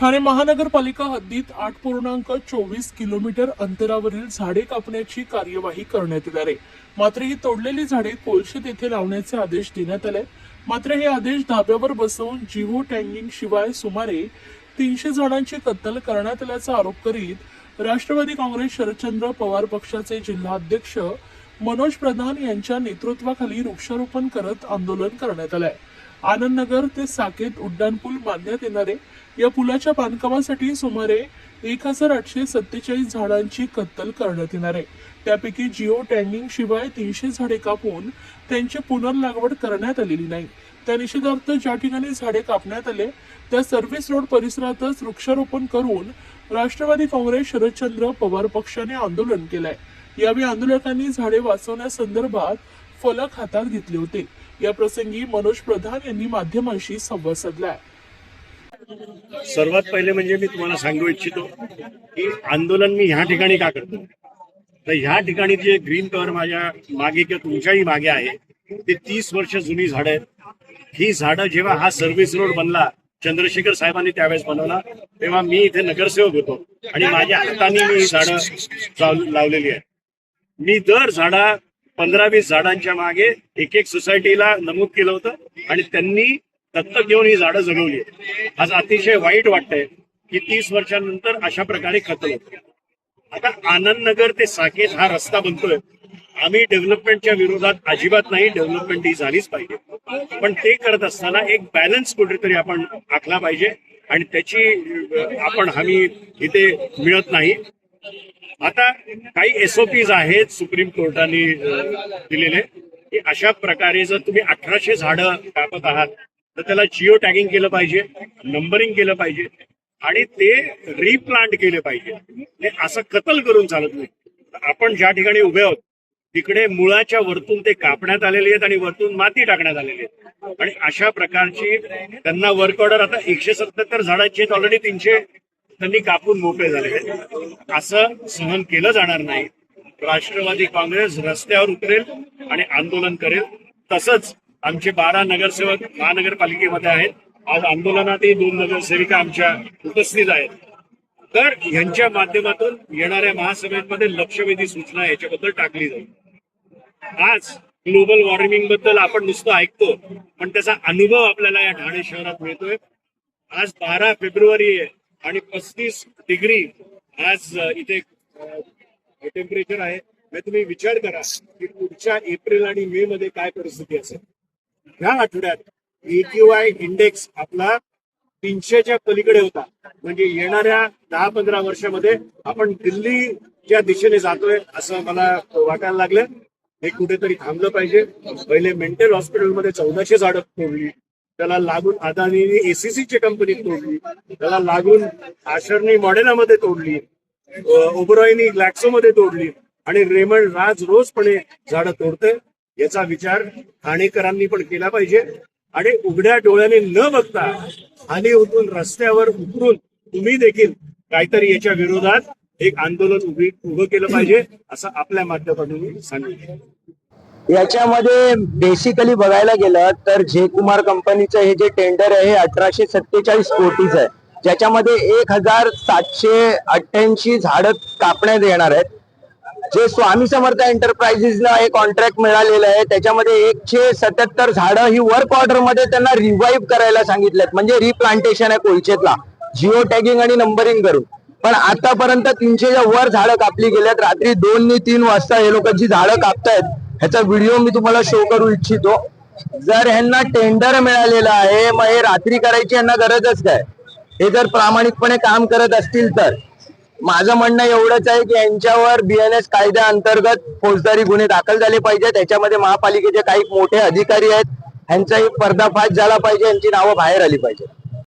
ठाणे महानगरपालिका हद्दीत 8.24 किलोमीटर अंतरावरील झाडे कापण्याची कार्यवाही करण्यात येणार आहे। मात्र ही तोडलेली झाडे कोलशेत येथे लावण्याचे आदेश देण्यात आले। मात्र हे आदेश धाब्यावर बसवून जिओ टॅगिंग शिवाय सुमारे 300 झाडांची कत्तल करण्यात आल्याचा आरोप करीत राष्ट्रवादी काँग्रेस शरदचंद्र पवार पक्षाचे जिल्हाध्यक्ष मनोज प्रधान यांच्या नेतृत्वाखाली वृक्षारोपण करत आंदोलन करण्यात आले। आनंदनगर ते साकेत उड्डाणपूल बांधण्यात येणार आहे। या पुलाच्या बांधकामासाठी सुमारे 1847 झाडांची कत्तल करण्यात येणार आहे। त्यापैकी जिओ टॅगिंग शिवाय 300 झाडे कापून त्यांची पुनर्लागवड करण्यात आलेली नाही। त्या निषेधार्थ ज्या ठिकाणी झाडे कापण्यात आले त्या सर्व्हिस रोड परिसरातच वृक्षारोपण करून राष्ट्रवादी काँग्रेस शरदचंद्र पवार पक्षाने आंदोलन केलंय। यावेळी आंदोलकांनी झाडे वाचवण्यासंदर्भात फलक हातात घेतले होते। या प्रसंगी मनोज प्रधान यांनी माध्यमांशी संवाद साधला। सर्वात पहिले म्हणजे मी तुम्हाला सांगू इच्छितो की आंदोलन मी ह्या ठिकाणी का करतो, तर ह्या ठिकाणी जे ग्रीन कव्हर माझ्या मागे किंवा तुमच्याही मागे आहे ते 30 वर्ष जुनी झाडं आहेत। ही झाडं जेव्हा हा सर्व्हिस रोड बनला, चंद्रशेखर साहेबांनी त्यावेळेस बनवला, तेव्हा मी इथे नगरसेवक होतो आणि माझ्या हाताने मी ही झाडं लावलेली आहेत। मी दर झाडा 15-20 झाडांच्या मागे एक सोसायटीला नमूद केलं होतं आणि त्यांनी दत्तक घेऊन ही झाडं जगवली। आज अतिशय वाईट वाटतंय की 30 वर्षांनंतर अशा प्रकारे कत्तल होते। आता आनंदनगर ते साकेत हा रस्ता बनतोय, आम्ही डेव्हलपमेंटच्या विरोधात अजिबात नाही, डेव्हलपमेंट ही झालीच पाहिजे, पण ते करत असताना एक बॅलन्स कुठेतरी आपण आखला पाहिजे आणि त्याची आपण हमी इथे मिळत नाही। आता काही SOPs आहेत सुप्रीम कोर्टाने दिलेले की अशा प्रकारे जर तुम्ही 1800 झाडं कापत आहात तर त्याला जिओ टॅगिंग केलं पाहिजे, नंबरिंग केलं पाहिजे आणि ते रिप्लांट केले पाहिजे। ते असं कत्ल करून चालत नाही। आपण ज्या ठिकाणी उभे आहोत तिकडे मुळाच्या वरतून ते कापण्यात आलेले आहेत आणि वरतून माती टाकण्यात आलेली आहे आणि अशा प्रकारची त्यांना वर्क ऑर्डर आता 177 झाडांची ऑलरेडी 300 त्यांनी कापून मोकळे झाले आहेत। असं सहन केलं जाणार नाही। राष्ट्रवादी काँग्रेस रस्त्यावर उतरेल आणि आंदोलन करेल। तसंच आमचे 12 नगरसेवक महानगरपालिकेमध्ये आहेत। आज आंदोलनातही 2 नगरसेविका आमच्या उपस्थित आहेत। तर यांच्या माध्यमातून येणाऱ्या महासभेमध्ये लक्षवेधी सूचना याच्याबद्दल टाकली जाईल। आज ग्लोबल वॉर्मिंग बद्दल आपण नुसतं ऐकतो, पण त्याचा अनुभव आपल्याला या ठाणे शहरात मिळतोय। आज 12 फेब्रुवारी आहे आणि 35 डिग्री आज इथे टेम्परेचर आहे। तुम्ही विचार करा की पुढच्या एप्रिल आणि मे मध्ये काय परिस्थिती असेल। ह्या आठवड्यात AQI इंडेक्स आपला 300च्या पलीकडे होता, म्हणजे येणाऱ्या 10-15 वर्षामध्ये आपण दिल्लीच्या दिशेने जातोय असं मला वाटायला लागलं। हे कुठेतरी थांबलं पाहिजे। पहिले मेंटल हॉस्पिटलमध्ये 1400 झाडं तोडली, त्याला लागून अदानीने ACCची कंपनी तोडली, त्याला लागून आशरनी मॉडेनामध्ये तोडली, ओबरॉयनी ग्लॅक्सोमध्ये तोडली आणि रेमंड राज रोजपणे झाडं तोडते। याचा विचार ठाणेकरांनी पण केला पाहिजे आणि उघड्या डोळ्याने न बघता खाली उतरून रस्त्यावर उतरून तुम्ही देखील काहीतरी याच्या विरोधात एक आंदोलन उभं केलं पाहिजे असं आपल्या माध्यमातून सांगितलं। याच्यामध्ये बेसिकली बघायला गेलं तर जयकुमार कंपनीचं हे जे टेंडर आहे 1847 कोटीचं आहे, ज्याच्यामध्ये 1788 झाडं कापण्यात येणार आहेत। जे स्वामी समर्थ एंटरप्राइजेसला एक कॉन्ट्रॅक्ट मिळालेलं आहे त्याच्यामध्ये 177 झाडं ही वर्क ऑर्डर मध्ये त्यांना रिवाईव्ह करायला सांगितलेत, म्हणजे रिप्लांटेशन आहे कोलचेतला जिओ टॅगिंग आणि नंबरिंग करून। पण आतापर्यंत 300च्या वर झाडं कापली गेल्यात। रात्री 2 आणि 3 वाजता हे लोक जी झाडं कापतायत ह्याचा व्हिडिओ मी तुम्हाला शो करू इच्छितो। जर ह्यांना टेंडर मिळालेलं आहे मग हे रात्री करायची यांना गरजच काय? हे जर प्रामाणिकपणे काम करत असतील तर माझं म्हणणं एवढंच आहे की यांच्यावर BNS कायद्याअंतर्गत फौजदारी गुन्हे दाखल झाले पाहिजेत। त्याच्यामध्ये महापालिकेचे काही मोठे अधिकारी आहेत, ह्यांचाही पर्दाफाश झाला पाहिजे, यांची नावं बाहेर आली पाहिजे।